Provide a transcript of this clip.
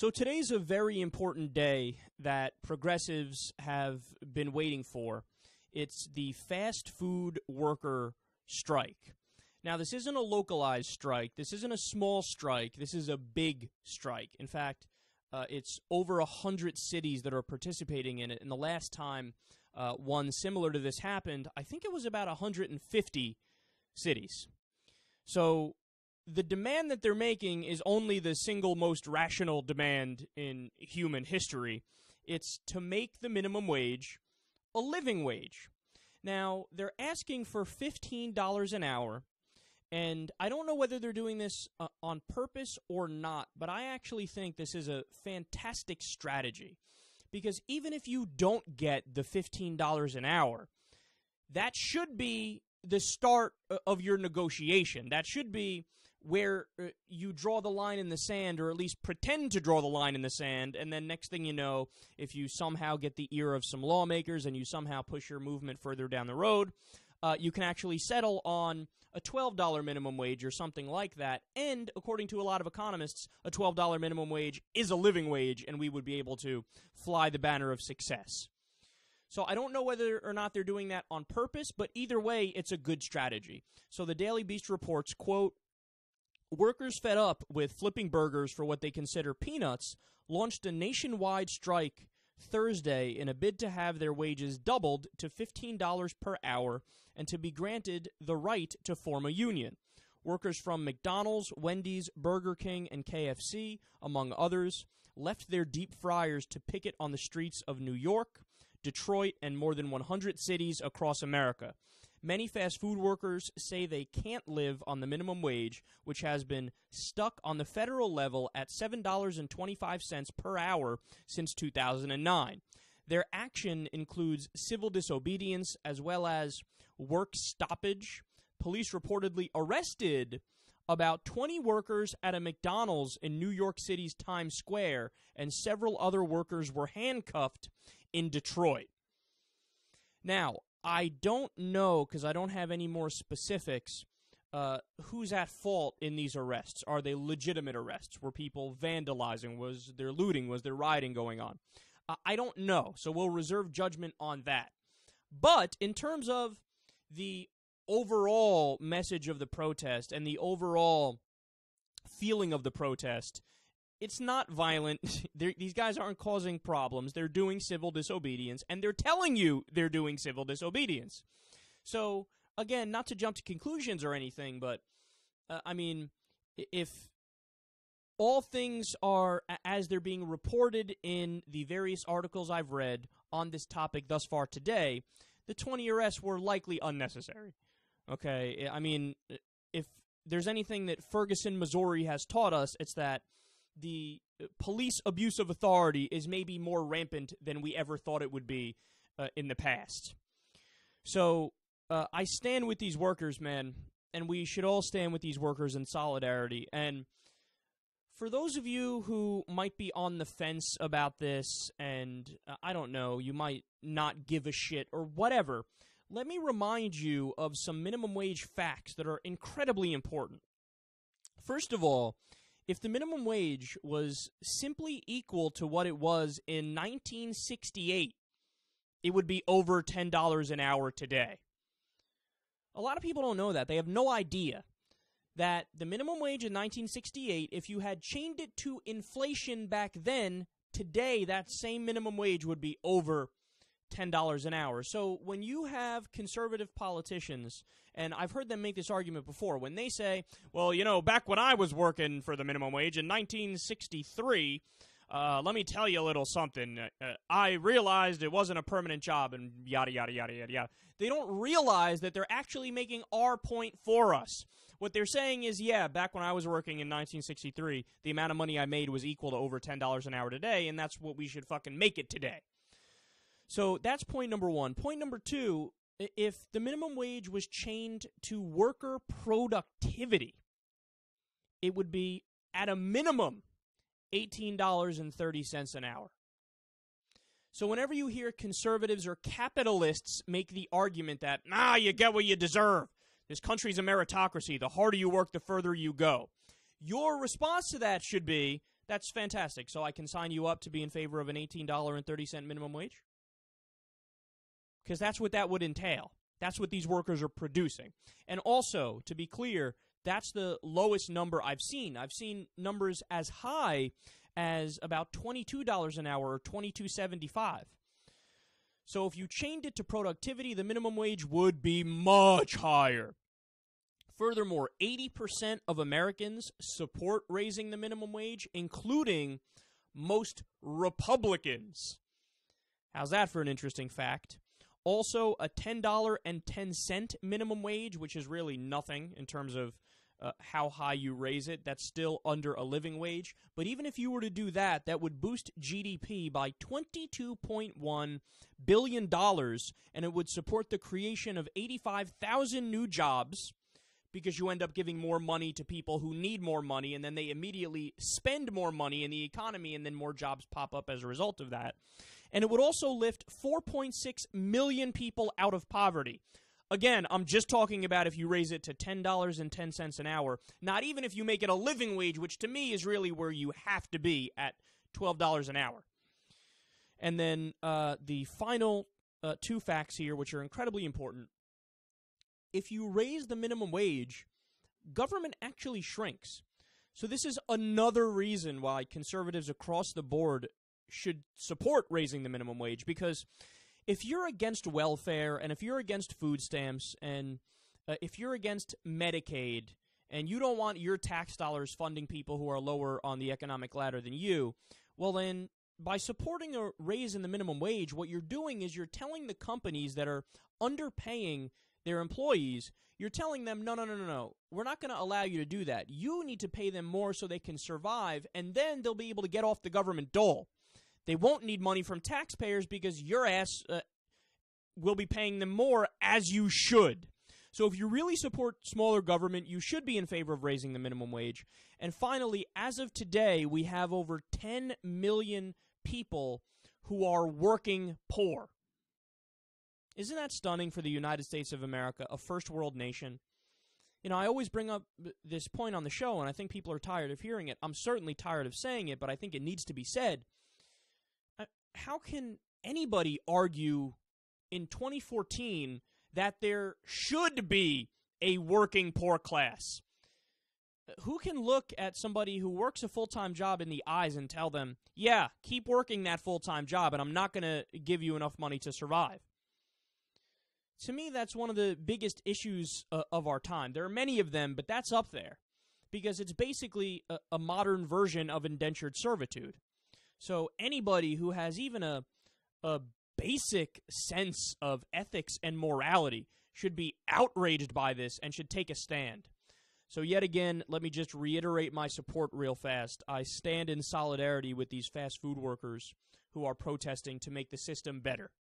So today's a very important day that progressives have been waiting for. It's the fast food worker strike. Now, this isn't a localized strike. This isn't a small strike. This is a big strike. In fact, it's over 100 cities that are participating in it. And the last time one similar to this happened, I think it was about 150 cities. So the demand that they're making is only the single most rational demand in human history. It's to make the minimum wage a living wage. Now, they're asking for $15 an hour, and I don't know whether they're doing this on purpose or not, but I actually think this is a fantastic strategy. Because even if you don't get the $15 an hour, that should be the start of your negotiation. That should be where you draw the line in the sand, or at least pretend to draw the line in the sand, and then next thing you know, if you somehow get the ear of some lawmakers and you somehow push your movement further down the road, you can actually settle on a $12 minimum wage or something like that. And according to a lot of economists, a $12 minimum wage is a living wage, and we would be able to fly the banner of success. So I don't know whether or not they're doing that on purpose, but either way, it's a good strategy. So the Daily Beast reports, quote, "Workers fed up with flipping burgers for what they consider peanuts launched a nationwide strike Thursday in a bid to have their wages doubled to $15 per hour and to be granted the right to form a union. Workers from McDonald's, Wendy's, Burger King, and KFC, among others, left their deep fryers to picket on the streets of New York, Detroit, and more than 100 cities across America. Many fast food workers say they can't live on the minimum wage, which has been stuck on the federal level at $7.25 per hour since 2009. Their action includes civil disobedience as well as work stoppage. Police reportedly arrested about 20 workers at a McDonald's in New York City's Times Square, and several other workers were handcuffed in Detroit. Now, I don't know, because I don't have any more specifics, who's at fault in these arrests. Are they legitimate arrests? Were people vandalizing? Was there looting? Was there rioting going on? I don't know, so we'll reserve judgment on that. But in terms of the overall message of the protest and the overall feeling of the protest, it's not violent. These guys aren't causing problems. They're doing civil disobedience, and they're telling you they're doing civil disobedience. So, again, not to jump to conclusions or anything, but, I mean, if all things are as they're being reported in the various articles I've read on this topic thus far today, the 20 arrests were likely unnecessary. Okay? I mean, if there's anything that Ferguson, Missouri has taught us, it's that the police abuse of authority is maybe more rampant than we ever thought it would be in the past. So I stand with these workers, man, and we should all stand with these workers in solidarity. And for those of you who might be on the fence about this and, I don't know, you might not give a shit or whatever, let me remind you of some minimum wage facts that are incredibly important. First of all, if the minimum wage was simply equal to what it was in 1968, it would be over $10 an hour today. A lot of people don't know that. They have no idea that the minimum wage in 1968, if you had chained it to inflation back then, today that same minimum wage would be over $10 an hour. So when you have conservative politicians, and I've heard them make this argument before, when they say, well, you know, back when I was working for the minimum wage in 1963, let me tell you a little something. I realized it wasn't a permanent job and yada, yada, yada, yada, yada. They don't realize that they're actually making our point for us. What they're saying is, yeah, back when I was working in 1963, the amount of money I made was equal to over $10 an hour today, and that's what we should fucking make it today. So that's point number one. Point number two, if the minimum wage was chained to worker productivity, it would be, at a minimum, $18.30 an hour. So whenever you hear conservatives or capitalists make the argument that, you get what you deserve, this country's a meritocracy, the harder you work, the further you go, your response to that should be, That's fantastic. So I can sign you up to be in favor of an $18.30 minimum wage? Because that's what that would entail. That's what these workers are producing. And also, to be clear, that's the lowest number I've seen. I've seen numbers as high as about $22 an hour or $22.75. So if you chained it to productivity, the minimum wage would be much higher. Furthermore, 80% of Americans support raising the minimum wage, including most Republicans. How's that for an interesting fact? Also, a $10.10 minimum wage, which is really nothing in terms of how high you raise it. That's still under a living wage. But even if you were to do that, that would boost GDP by $22.1 billion, and it would support the creation of 85,000 new jobs, because you end up giving more money to people who need more money, and then they immediately spend more money in the economy, and then more jobs pop up as a result of that. And it would also lift 4.6 million people out of poverty. Again, I'm just talking about if you raise it to $10.10 an hour, not even if you make it a living wage, which to me is really where you have to be at $12 an hour. And then the final two facts here, which are incredibly important. If you raise the minimum wage, government actually shrinks. So this is another reason why conservatives across the board should support raising the minimum wage, because if you're against welfare and if you're against food stamps and if you're against Medicaid and you don't want your tax dollars funding people who are lower on the economic ladder than you, well then by supporting a raise in the minimum wage, what you're doing is you're telling the companies that are underpaying their employees, you're telling them, no, we're not going to allow you to do that. You need to pay them more so they can survive, and then they'll be able to get off the government dole. They won't need money from taxpayers because your ass will be paying them more, as you should. So if you really support smaller government, you should be in favor of raising the minimum wage. And finally, as of today, we have over 10 million people who are working poor. Isn't that stunning for the United States of America, a first world nation? You know, I always bring up this point on the show, and I think people are tired of hearing it. I'm certainly tired of saying it, but I think it needs to be said. How can anybody argue in 2014 that there should be a working poor class? Who can look at somebody who works a full-time job in the eyes and tell them, yeah, keep working that full-time job, and I'm not going to give you enough money to survive? To me, that's one of the biggest issues of our time. There are many of them, but that's up there because it's basically a modern version of indentured servitude. So anybody who has even a basic sense of ethics and morality should be outraged by this and should take a stand. So yet again, let me just reiterate my support real fast. I stand in solidarity with these fast food workers who are protesting to make the system better.